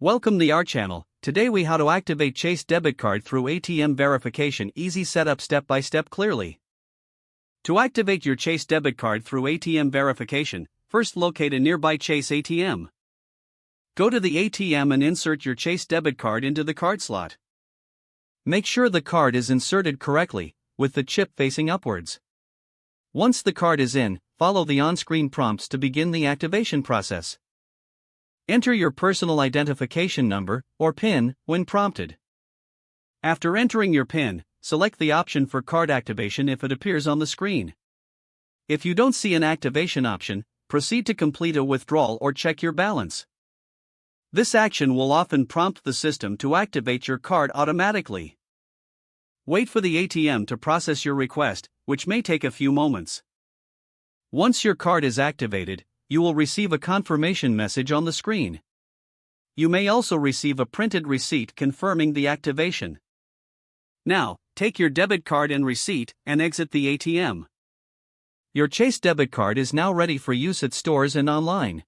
Welcome to our channel. Today we how to activate Chase debit card through ATM verification. Easy setup, step by step, clearly. To activate your Chase debit card through ATM verification, first locate a nearby Chase ATM. Go to the ATM and insert your Chase debit card into the card slot. Make sure the card is inserted correctly, with the chip facing upwards. Once the card is in, follow the on-screen prompts to begin the activation process. Enter your personal identification number, or PIN, when prompted. After entering your PIN, select the option for card activation if it appears on the screen. If you don't see an activation option, proceed to complete a withdrawal or check your balance. This action will often prompt the system to activate your card automatically. Wait for the ATM to process your request, which may take a few moments. Once your card is activated, you will receive a confirmation message on the screen. You may also receive a printed receipt confirming the activation. Now, take your debit card and receipt and exit the ATM. Your Chase debit card is now ready for use at stores and online.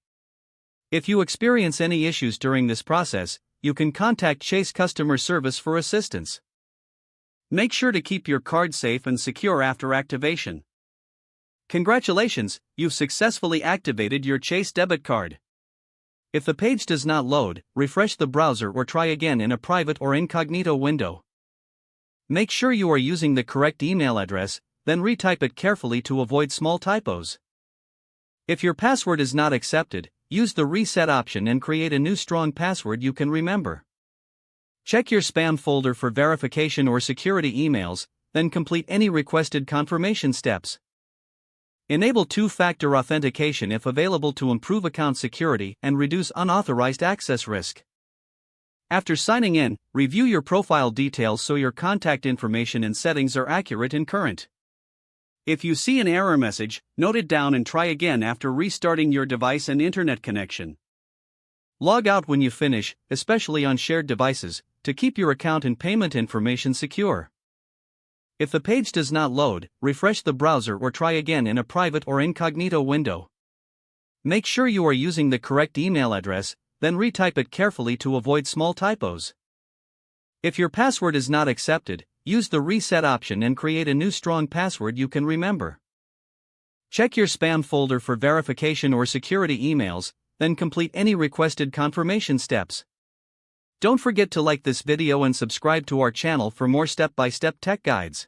If you experience any issues during this process, you can contact Chase customer service for assistance. Make sure to keep your card safe and secure after activation. Congratulations, you've successfully activated your Chase debit card. If the page does not load, refresh the browser or try again in a private or incognito window. Make sure you are using the correct email address, then retype it carefully to avoid small typos. If your password is not accepted, use the reset option and create a new strong password you can remember. Check your spam folder for verification or security emails, then complete any requested confirmation steps. Enable two-factor authentication if available to improve account security and reduce unauthorized access risk. After signing in, review your profile details so your contact information and settings are accurate and current. If you see an error message, note it down and try again after restarting your device and internet connection. Log out when you finish, especially on shared devices, to keep your account and payment information secure. If the page does not load, refresh the browser or try again in a private or incognito window. Make sure you are using the correct email address, then retype it carefully to avoid small typos. If your password is not accepted, use the reset option and create a new strong password you can remember. Check your spam folder for verification or security emails, then complete any requested confirmation steps. Don't forget to like this video and subscribe to our channel for more step-by-step tech guides.